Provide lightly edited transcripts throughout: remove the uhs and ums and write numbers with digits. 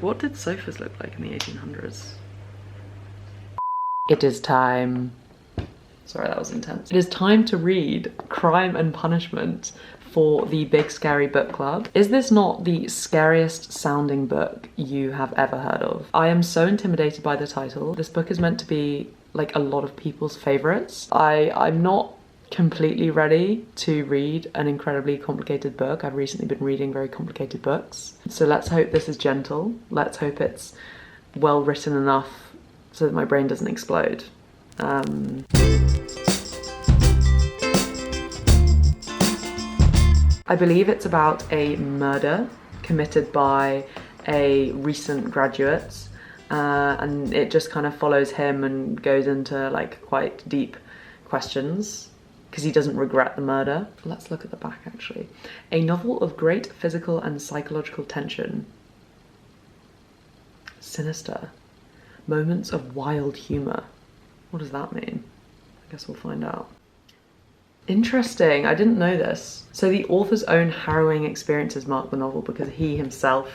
What did sofas look like in the 1800s? It is time. Sorry, that was intense. It is time to read Crime and Punishment for the Big Scary Book Club. Is this not the scariest sounding book you have ever heard of? I am so intimidated by the title. This book is meant to be like a lot of people's favorites. I'm not completely ready to read an incredibly complicated book. I've recently been reading very complicated books. So let's hope this is gentle. Let's hope it's well written enough so that my brain doesn't explode. I believe it's about a murder committed by a recent graduate, and it just kind of follows him and goes into like quite deep questions because he doesn't regret the murder. Let's look at the back actually. A novel of great physical and psychological tension. Sinister. Moments of wild humour. What does that mean? I guess we'll find out. Interesting, I didn't know this. So the author's own harrowing experiences mark the novel because he himself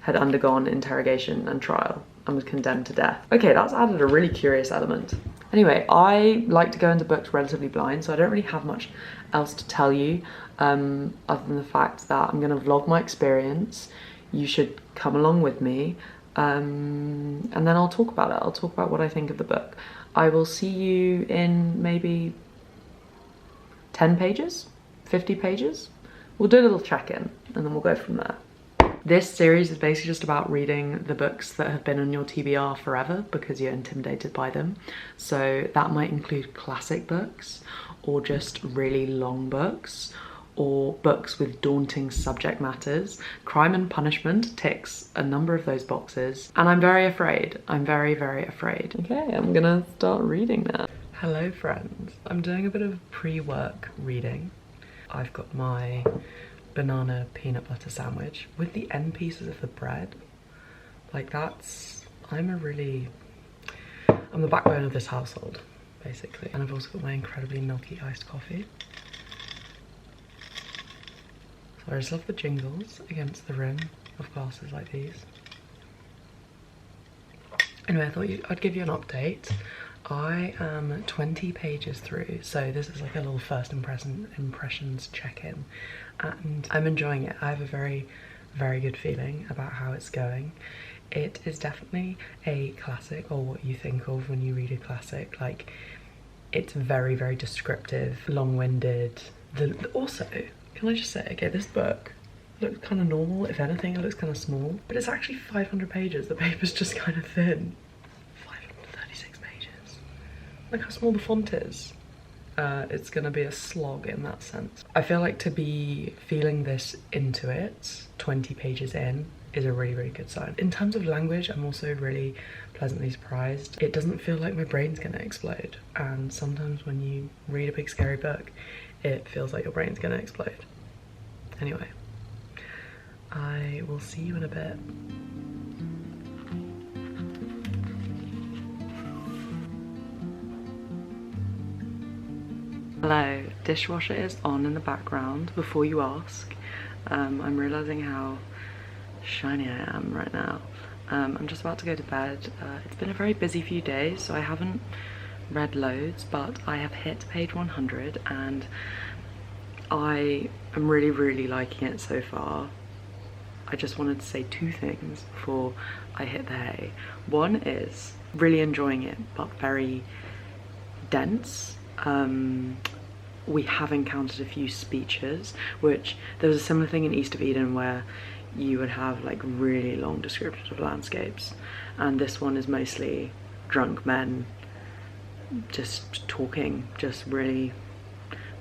had undergone interrogation and trial and was condemned to death. Okay, that's added a really curious element. Anyway, I like to go into books relatively blind, so I don't really have much else to tell you other than the fact that I'm gonna vlog my experience. You should come along with me, and then I'll talk about it. I'll talk about what I think of the book. I will see you in maybe 10 pages, 50 pages. We'll do a little check-in and then we'll go from there. This series is basically just about reading the books that have been on your TBR forever because you're intimidated by them. So that might include classic books or just really long books or books with daunting subject matters. Crime and Punishment ticks a number of those boxes and I'm very afraid. I'm very, very afraid. Okay, I'm gonna start reading now. Hello friends, I'm doing a bit of pre-work reading. I've got my banana peanut butter sandwich with the end pieces of the bread. Like I'm the backbone of this household, basically. And I've also got my incredibly milky iced coffee. So I just love the jingles against the rim of glasses like these. Anyway, I thought I'd give you an update. I am 20 pages through, so this is like a little first impressions check-in, and I'm enjoying it. I have a very, very good feeling about how it's going. It is definitely a classic, or what you think of when you read a classic. Like, it's very, very descriptive, long-winded. Also, can I just say, okay, this book looks kind of normal. If anything, it looks kind of small, but it's actually 500 pages. The paper's just kind of thin. 536 pages. Look how small the font is. It's gonna be a slog in that sense. I feel like to be feeling this into it, 20 pages in, is a really, really good sign. In terms of language, I'm also really pleasantly surprised. It doesn't feel like my brain's gonna explode. And sometimes when you read a big scary book, it feels like your brain's gonna explode. Anyway, I will see you in a bit. Hello, dishwasher is on in the background before you ask. I'm realizing how shiny I am right now. I'm just about to go to bed. It's been a very busy few days, so I haven't read loads, but I have hit page 100 and I am really, really liking it so far. I just wanted to say two things before I hit the hay. One is really enjoying it, but very dense. We have encountered a few speeches, which there was a similar thing in East of Eden where you would have like really long descriptions of landscapes, and this one is mostly drunk men just talking, just really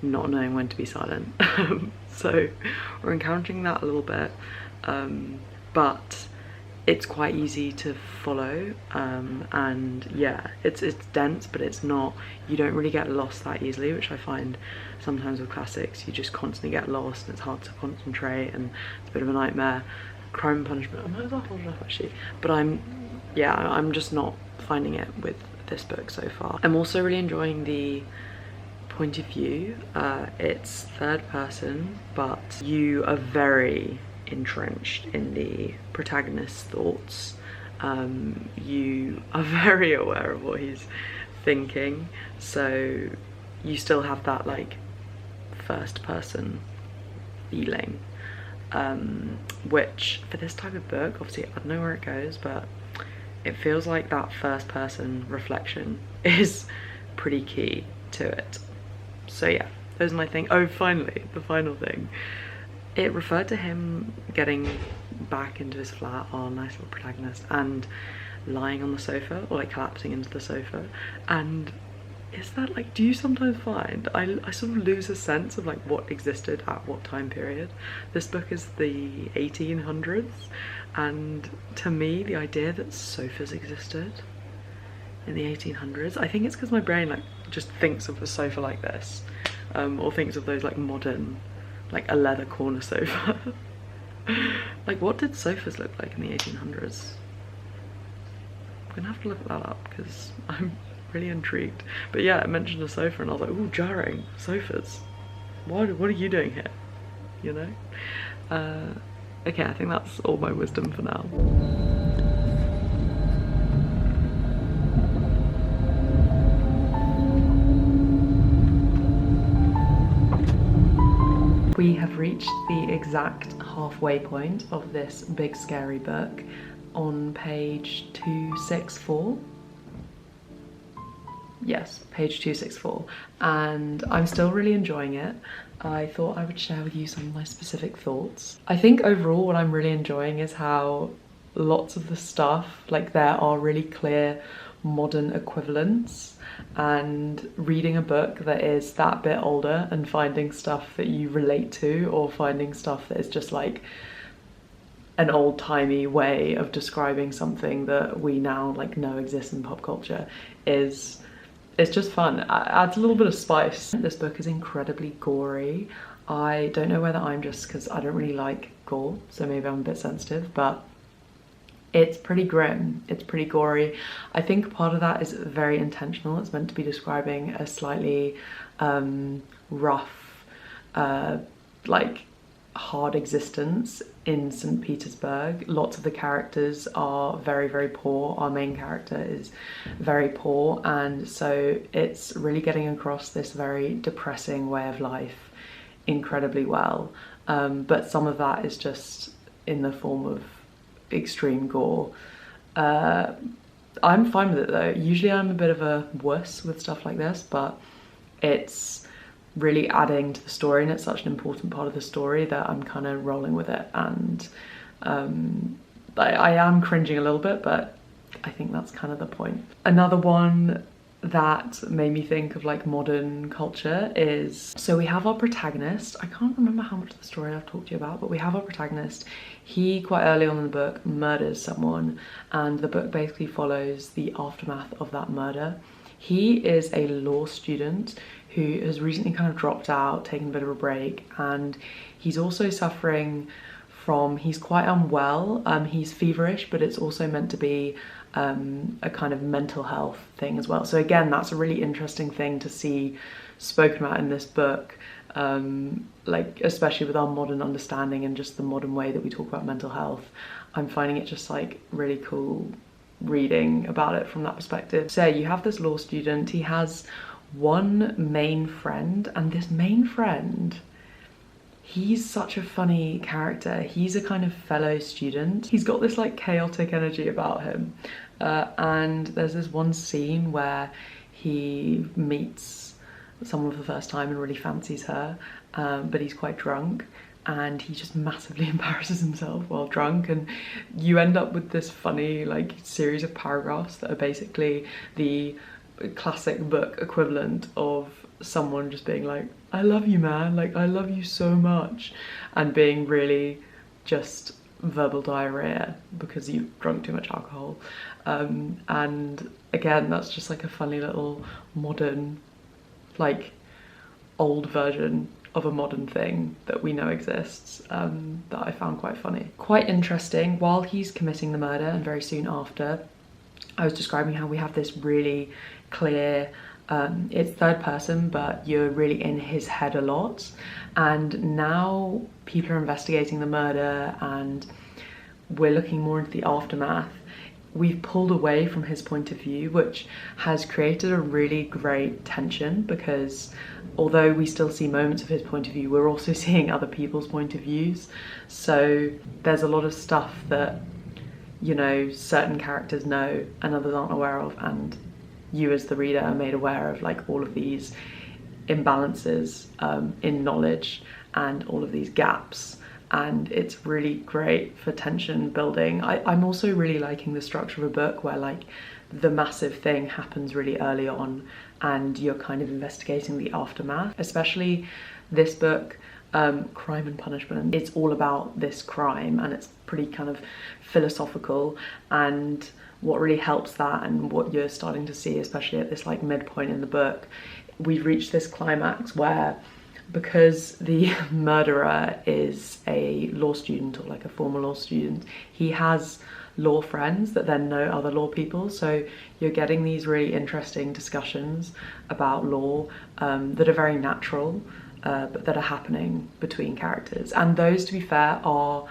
not knowing when to be silent. So we're encountering that a little bit, but it's quite easy to follow, and yeah, it's dense, but it's not, you don't really get lost that easily, which I find sometimes with classics. You just constantly get lost and it's hard to concentrate and it's a bit of a nightmare. Crime and Punishment, I might as well hold it up actually, but I'm just not finding it with this book so far. I'm also really enjoying the point of view. It's third person, but you are very entrenched in the protagonist's thoughts. You are very aware of what he's thinking, so you still have that like first person feeling, which for this type of book, obviously I don't know where it goes, but it feels like that first person reflection is pretty key to it. So yeah, those are my things. Oh, finally, the final thing. It referred to him getting back into his flat, our nice little protagonist, and lying on the sofa, or like collapsing into the sofa. And is that like, do you sometimes find, I sort of lose a sense of like what existed at what time period? This book is the 1800s, and to me the idea that sofas existed in the 1800s, I think it's because my brain like just thinks of a sofa like this, or thinks of those like modern, like a leather corner sofa. Like, what did sofas look like in the 1800s? I'm gonna have to look that up because I'm really intrigued. But yeah, I mentioned a sofa and I was like, ooh, jarring, sofas. What are you doing here? You know? Okay, I think that's all my wisdom for now. We have reached the exact halfway point of this big scary book on page 264. Yes, page 264, and I'm still really enjoying it. I thought I would share with you some of my specific thoughts. I think overall what I'm really enjoying is how lots of the stuff, like there are really clear modern equivalents, and reading a book that is that bit older and finding stuff that you relate to, or finding stuff that is just like an old-timey way of describing something that we now like know exists in pop culture, it's just fun. It adds a little bit of spice. This book is incredibly gory. I don't know whether I'm just because I don't really like gore, so maybe I'm a bit sensitive, but it's pretty grim, it's pretty gory. I think part of that is very intentional. It's meant to be describing a slightly rough, like hard existence in St. Petersburg. Lots of the characters are very, very poor. Our main character is very poor, and so it's really getting across this very depressing way of life incredibly well. But some of that is just in the form of extreme gore. I'm fine with it though. Usually I'm a bit of a wuss with stuff like this, but it's really adding to the story, and it's such an important part of the story that I'm kind of rolling with it. And I am cringing a little bit, but I think that's kind of the point. Another one that made me think of like modern culture is, so we have our protagonist. I can't remember how much of the story I've talked to you about, but we have our protagonist. He quite early on in the book murders someone, and the book basically follows the aftermath of that murder. He is a law student who has recently kind of dropped out, taken a bit of a break, and he's also suffering from, he's quite unwell. He's feverish, but it's also meant to be a kind of mental health thing as well. So again, that's a really interesting thing to see spoken about in this book, like especially with our modern understanding and just the modern way that we talk about mental health. I'm finding it just like really cool reading about it from that perspective. So you have this law student, he has one main friend, and this main friend, he's such a funny character. He's a kind of fellow student. He's got this like chaotic energy about him. And there's this one scene where he meets someone for the first time and really fancies her, but he's quite drunk, and he just massively embarrasses himself while drunk, and you end up with this funny like series of paragraphs that are basically the classic book equivalent of someone just being like, I love you, man, like I love you so much, and being really just verbal diarrhea because you've drunk too much alcohol. And again, that's just like a funny little modern, like old version of a modern thing that we know exists, that I found quite funny. Quite interesting, while he's committing the murder and very soon after, I was describing how we have this really clear It's third person, but you're really in his head a lot. And now people are investigating the murder and we're looking more into the aftermath. We've pulled away from his point of view, which has created a really great tension, because although we still see moments of his point of view, we're also seeing other people's point of views. So there's a lot of stuff that, you know, certain characters know and others aren't aware of, and you as the reader are made aware of like all of these imbalances in knowledge and all of these gaps. And it's really great for tension building. I'm also really liking the structure of a book where like the massive thing happens really early on and you're kind of investigating the aftermath. Especially this book, Crime and Punishment, it's all about this crime and it's pretty kind of philosophical. And what really helps that, and what you're starting to see, especially at this like midpoint in the book, we've reached this climax where, because the murderer is a law student, or like a former law student, he has law friends that then know other law people. So you're getting these really interesting discussions about law that are very natural, but that are happening between characters. And those, to be fair, are,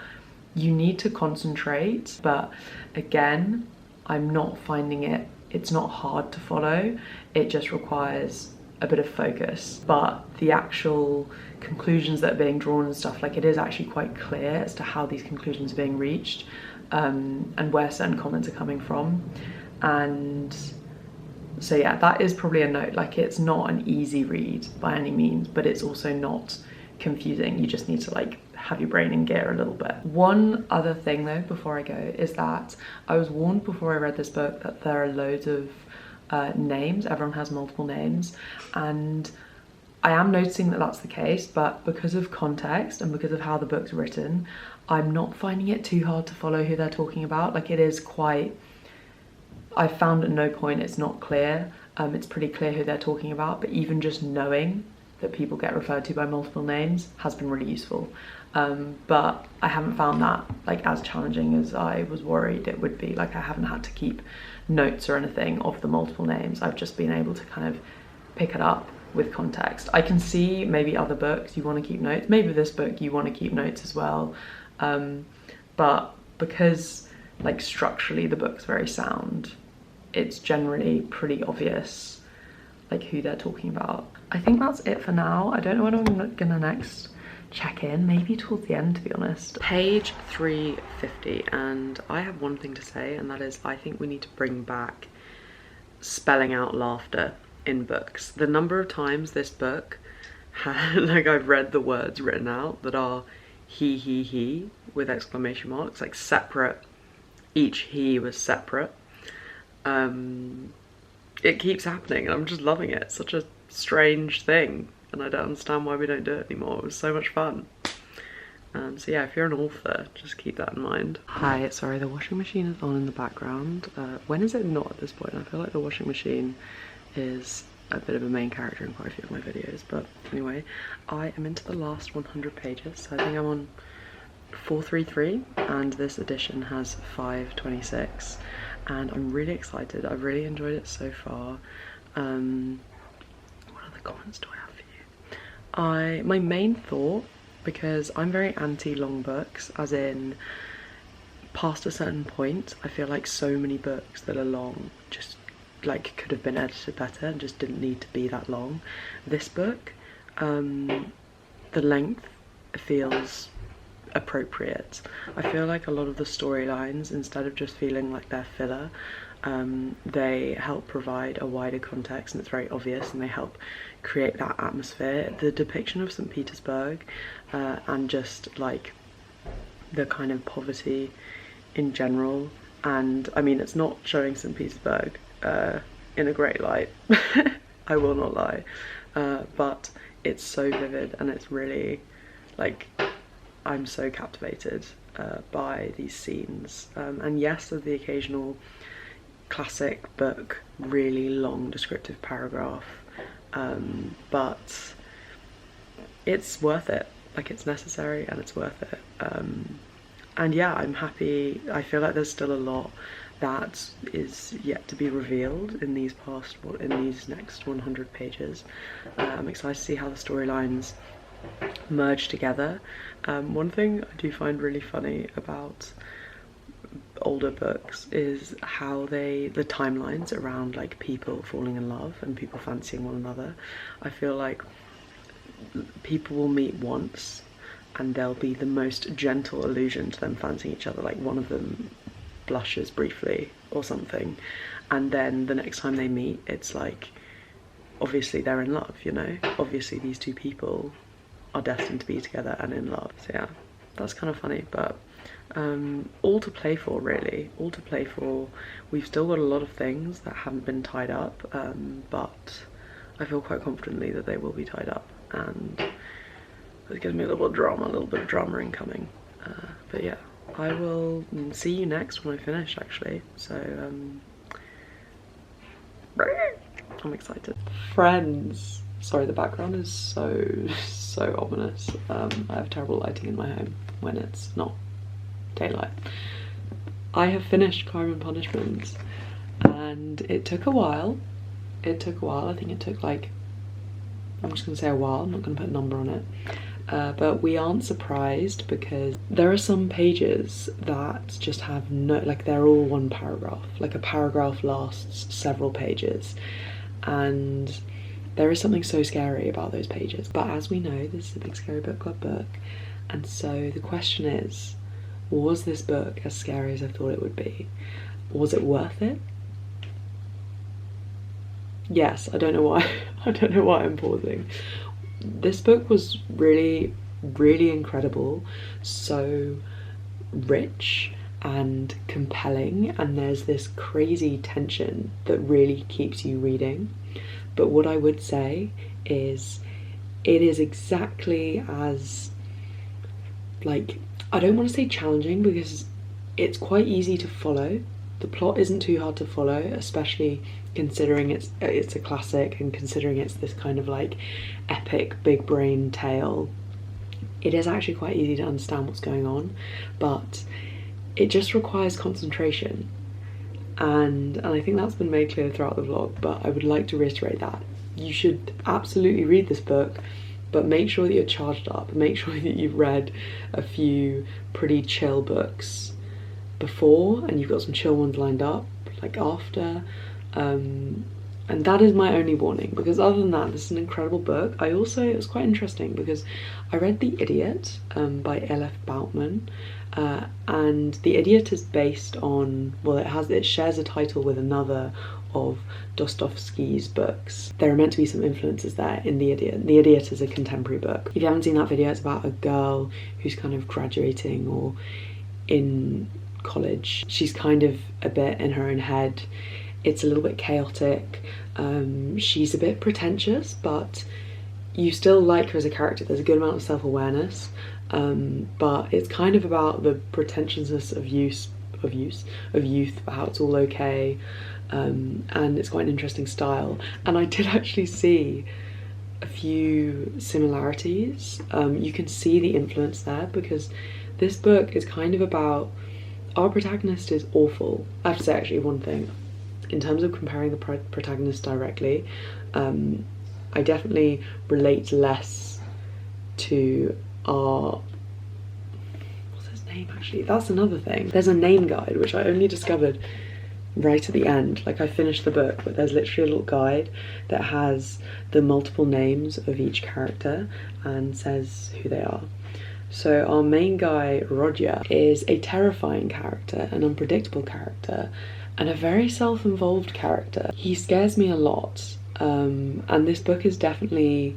you need to concentrate, but again, I'm not finding it's not hard to follow. It just requires a bit of focus, but the actual conclusions that are being drawn and stuff, like, it is actually quite clear as to how these conclusions are being reached, and where certain comments are coming from. And so yeah, that is probably a note. Like, it's not an easy read by any means, but it's also not confusing. You just need to like have your brain in gear a little bit. One other thing though before I go is that I was warned before I read this book that there are loads of names. Everyone has multiple names, and I am noticing that that's the case, but because of context and because of how the book's written, I'm not finding it too hard to follow who they're talking about. Like, it is quite, I found at no point it's not clear. It's pretty clear who they're talking about, but even just knowing that people get referred to by multiple names has been really useful. But I haven't found that like as challenging as I was worried it would be. Like, I haven't had to keep notes or anything of the multiple names. I've just been able to kind of pick it up with context. I can see maybe other books you want to keep notes, maybe this book you want to keep notes as well, but because like structurally the book's very sound, it's generally pretty obvious like who they're talking about. I think that's it for now. I don't know when I'm gonna next check in, maybe towards the end, to be honest. Page 350, and I have one thing to say, and that is I think we need to bring back spelling out laughter in books. The number of times this book had, like, I've read the words written out that are he with exclamation marks, like separate, each he was separate. It keeps happening and I'm just loving it. It's such a strange thing and I don't understand why we don't do it anymore. It was so much fun. So yeah, if you're an author, just keep that in mind. Hi, sorry, the washing machine is on in the background. When is it not at this point? I feel like the washing machine is a bit of a main character in quite a few of my videos, but anyway, I am into the last 100 pages. So I think I'm on 433 and this edition has 526 and I'm really excited. I've really enjoyed it so far. What other comments do I have for you? My main thought, because I'm very anti-long books, as in past a certain point, I feel like so many books that are long just like could have been edited better and just didn't need to be that long. This book, the length feels appropriate. I feel like a lot of the storylines, instead of just feeling like they're filler, they help provide a wider context and it's very obvious and they help create that atmosphere. The depiction of St. Petersburg and just like the kind of poverty in general, and I mean it's not showing St. Petersburg in a great light, I will not lie, but it's so vivid and it's really like, I'm so captivated by these scenes, and yes, there's the occasional classic book really long descriptive paragraph, but it's worth it. Like, it's necessary and it's worth it. And yeah, I'm happy. I feel like there's still a lot that is yet to be revealed in these next 100 pages. I'm excited to see how the storylines merge together. One thing I do find really funny about older books is how the timelines around like people falling in love and people fancying one another. I feel like people will meet once and there'll be the most gentle allusion to them fancying each other, like one of them blushes briefly or something, and then the next time they meet it's like obviously they're in love, you know, obviously these two people are destined to be together and in love. So yeah, that's kind of funny, but all to play for, really, all to play for. We've still got a lot of things that haven't been tied up, but I feel quite confidently that they will be tied up, and it gives me a little bit of drama incoming. But yeah, I will see you next when I finish, actually. So I'm excited. Friends. Sorry, the background is so ominous. I have terrible lighting in my home when it's not daylight. I have finished Crime and Punishment, and it took a while. I think it took like, I'm just gonna say a while, I'm not gonna put a number on it. But we aren't surprised because there are some pages that just have no, like they're all one paragraph. Like a paragraph lasts several pages, and there is something so scary about those pages. But as we know, this is a Big Scary Book Club book, and so the question is, was this book as scary as I thought it would be? Was it worth it? Yes, I don't know why. I don't know why I'm pausing. This book was really, really incredible. So rich and compelling, and there's this crazy tension that really keeps you reading. But what I would say is it is exactly as, like, I don't want to say challenging because it's quite easy to follow. The plot isn't too hard to follow, especially considering it's a classic and considering it's this kind of like epic big brain tale. It is actually quite easy to understand what's going on, but it just requires concentration. And I think that's been made clear throughout the vlog, but I would like to reiterate that. You should absolutely read this book, but make sure that you're charged up. Make sure that you've read a few pretty chill books before, and you've got some chill ones lined up, like after. And that is my only warning, because other than that, this is an incredible book. It was quite interesting because I read The Idiot by L.F. Boutman, and The Idiot is based on, well, it shares a title with another of Dostoevsky's books. There are meant to be some influences there in The Idiot. The Idiot is a contemporary book. If you haven't seen that video, it's about a girl who's kind of graduating or in college. She's kind of a bit in her own head. It's a little bit chaotic. She's a bit pretentious, but you still like her as a character. There's a good amount of self-awareness, but it's kind of about the pretentiousness of youth, how it's all okay, and it's quite an interesting style. And I did actually see a few similarities. You can see the influence there, because this book is kind of about, our protagonist is awful. I have to say actually one thing. In terms of comparing the protagonist directly, I definitely relate less to our... What's his name actually? That's another thing. There's a name guide, which I only discovered right at the end. Like, I finished the book, but there's literally a little guide that has the multiple names of each character and says who they are. So our main guy, Roger, is a terrifying character, an unpredictable character, and a very self-involved character. He scares me a lot, and this book is definitely,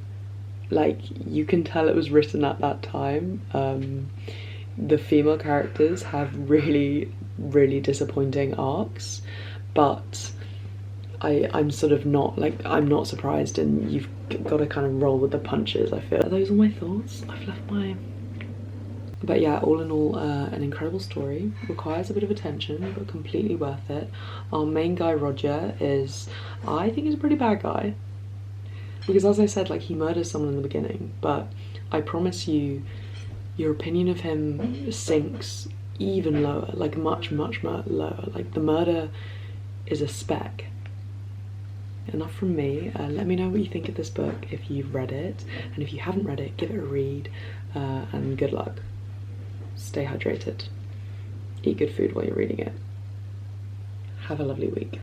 like, you can tell it was written at that time. The female characters have really, really disappointing arcs, but I'm sort of not, like, I'm not surprised, and you've got to kind of roll with the punches, I feel. Are those all my thoughts? I've left my... But yeah, all in all, an incredible story. Requires a bit of attention, but completely worth it. Our main guy, Roger, is, I think he's a pretty bad guy. Because as I said, like, he murders someone in the beginning, but I promise you, your opinion of him sinks even lower, like much lower. Like the murder is a speck. Enough from me. Let me know what you think of this book if you've read it, and if you haven't read it, give it a read, and good luck. Stay hydrated. Eat good food while you're reading it. Have a lovely week.